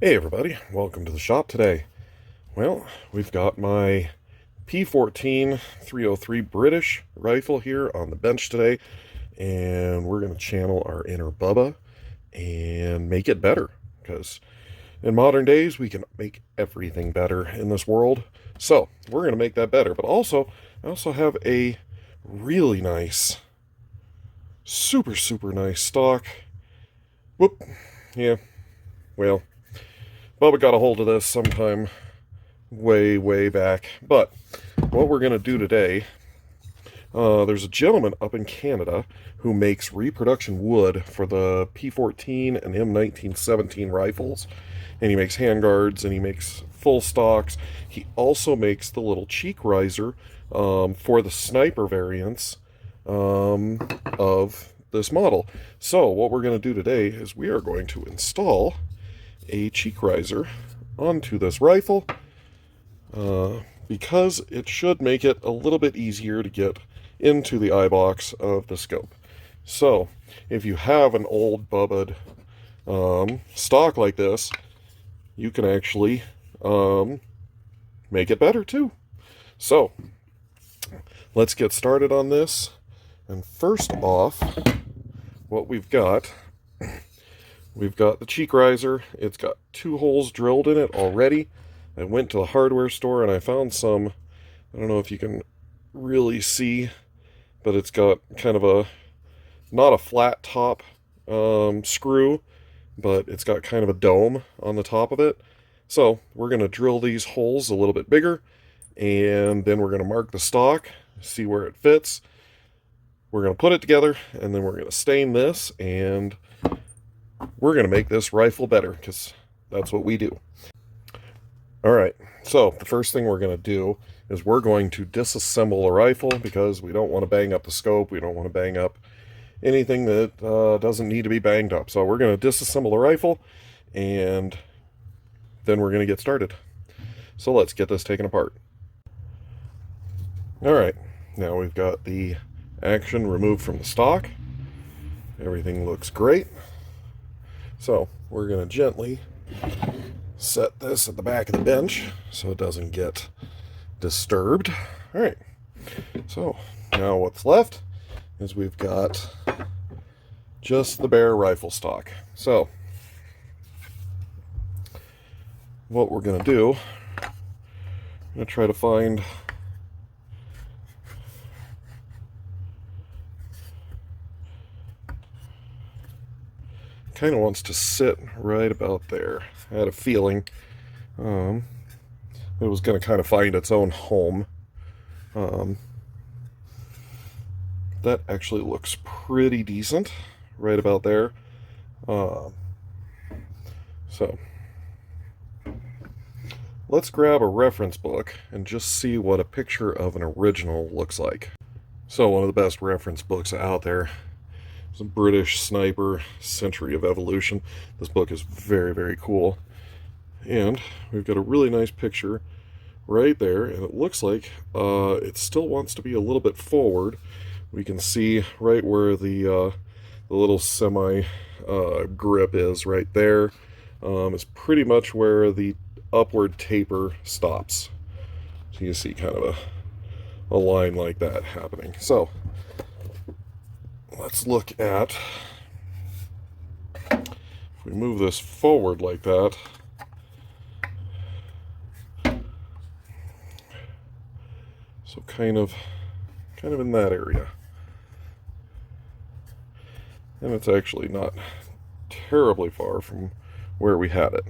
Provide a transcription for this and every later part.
Hey everybody, welcome to the shop today. Well, we've got my P14 303 British rifle here on the bench today, and we're going to channel our inner Bubba and make it better, because in modern days we can make everything better in this world. So we're going to make that better, but also I also have a really nice, super nice stock. Whoop, yeah, well, Bubba got a hold of this sometime way back. But what we're going to do today, there's a gentleman up in Canada who makes reproduction wood for the P14 and M1917 rifles. And he makes handguards and he makes full stocks. He also makes the little cheek riser for the sniper variants of this model. So what we're going to do today is we are going to install a cheek riser onto this rifle because it should make it a little bit easier to get into the eye box of the scope. So if you have an old bubbed stock like this, you can actually make it better too. So let's get started on this. And first off, what we've got the cheek riser. It's got 2 holes drilled in it already. I went to the hardware store and I found some, I don't know if you can really see, but it's got kind of a, not a flat top screw, but it's got kind of a dome on the top of it. So we're going to drill these holes a little bit bigger, and then we're going to mark the stock, see where it fits. We're going to put it together, and then we're going to stain this, and we're going to make this rifle better, because that's what we do. Alright, so the first thing we're going to do is we're going to disassemble the rifle, because we don't want to bang up the scope, we don't want to bang up anything that doesn't need to be banged up. So we're going to disassemble the rifle, and then we're going to get started. So let's get this taken apart. Alright, now we've got the action removed from the stock. Everything looks great. So we're going to gently set this at the back of the bench so it doesn't get disturbed. All right, so now what's left is we've got just the bare rifle stock. So what we're going to do, I'm going to try to find kind of wants to sit right about there. I had a feeling it was going to kind of find its own home. That actually looks pretty decent right about there. So let's grab a reference book and just see what a picture of an original looks like. So one of the best reference books out there, it's a British Sniper Century of Evolution. This book is very cool. And we've got a really nice picture right there, and it looks like it still wants to be a little bit forward. We can see right where the little semi grip is right there. It's pretty much where the upward taper stops. So you see kind of a line like that happening. So let's look at, if we move this forward like that, so kind of in that area. And it's actually not terribly far from where we had it.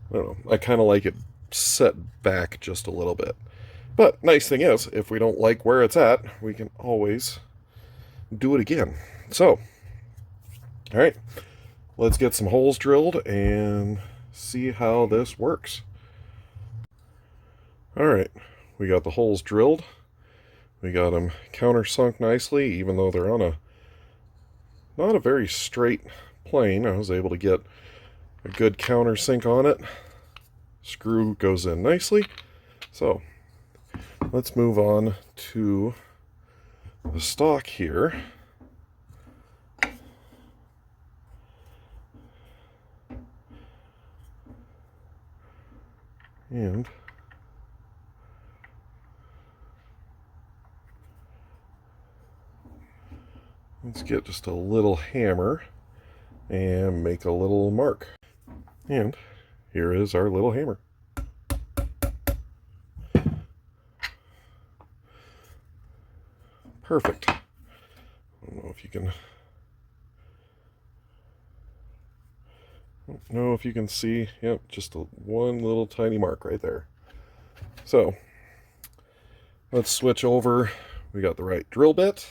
I don't know, I kind of like it set back just a little bit. But nice thing is, if we don't like where it's at, we can always do it again. So, all right, let's get some holes drilled and see how this works. All right, we got the holes drilled. We got them countersunk nicely, even though they're on not a very straight plane. I was able to get a good countersink on it. Screw goes in nicely. So let's move on to the stock here. And let's get just a little hammer and make a little mark. And here is our little hammer. Perfect. I don't know if you can see. Yep, just one little tiny mark right there. So let's switch over. We got the right drill bit.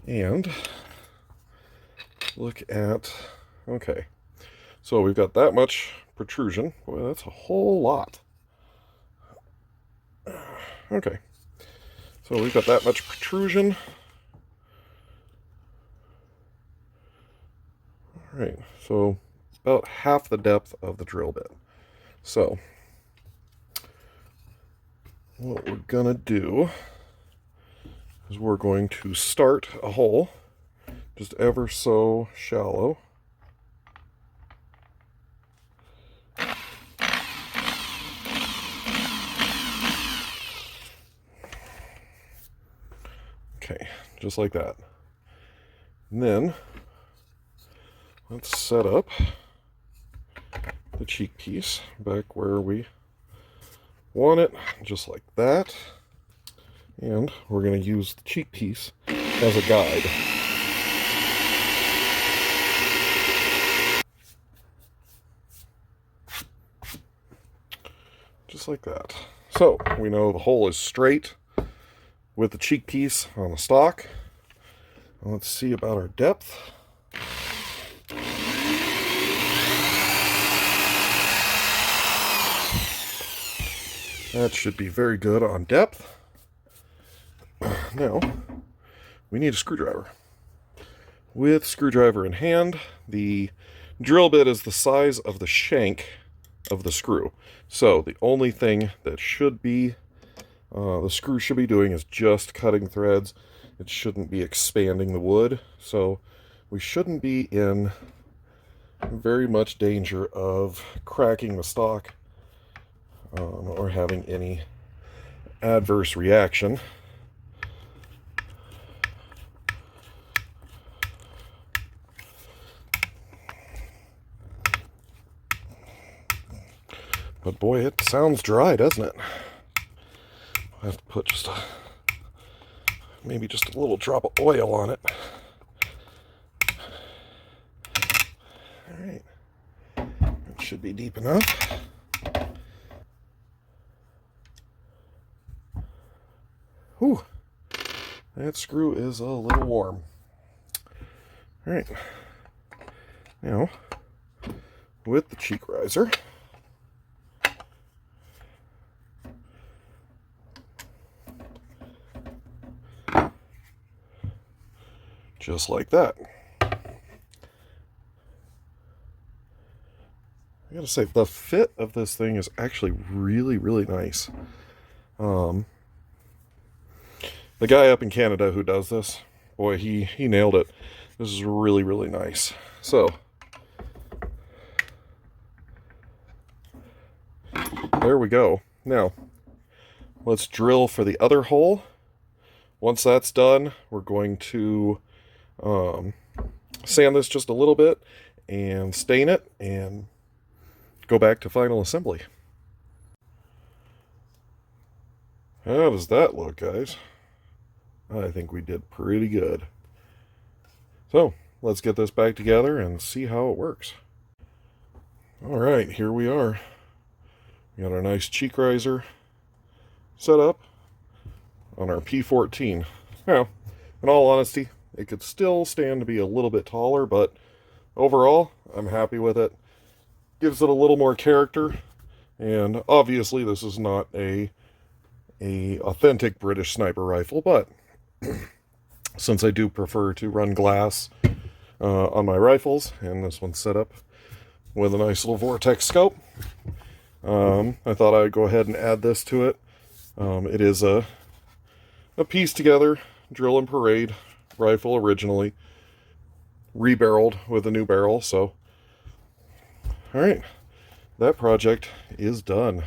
And look at, okay, so we've got that much protrusion. Boy, that's a whole lot. Okay, so we've got that much protrusion. All right, so about half the depth of the drill bit. So what we're gonna do is we're going to start a hole just ever so shallow. Okay, just like that. And then let's set up the cheek piece back where we want it, just like that. And we're going to use the cheek piece as a guide. Just like that. So we know the hole is straight with the cheek piece on the stock. Let's see about our depth. That should be very good on depth. Now, we need a screwdriver. With screwdriver in hand, the drill bit is the size of the shank of the screw. So the only thing that should be, the screw should be doing is just cutting threads. It shouldn't be expanding the wood. So we shouldn't be in very much danger of cracking the stock or having any adverse reaction. But boy, it sounds dry, doesn't it? I'll have to put maybe just a little drop of oil on it. All right, it should be deep enough. Whew, that screw is a little warm. All right, now with the cheek riser, just like that. I gotta say, the fit of this thing is actually really, really nice. The guy up in Canada who does this, boy, he nailed it. This is really, really nice. So, there we go. Now, let's drill for the other hole. Once that's done, we're going to sand this just a little bit and stain it and go back to final assembly. How does that look, guys? I think we did pretty good. So let's get this back together and see how it works. All right, here we are. We got our nice cheek riser set up on our P14. Now, in all honesty, it could still stand to be a little bit taller, but overall, I'm happy with it. Gives it a little more character, and obviously this is not a authentic British sniper rifle, but since I do prefer to run glass on my rifles, and this one's set up with a nice little vortex scope, I thought I'd go ahead and add this to it. It is a a piece together drill and parade rifle originally, rebarreled with a new barrel. So, all right, that project is done.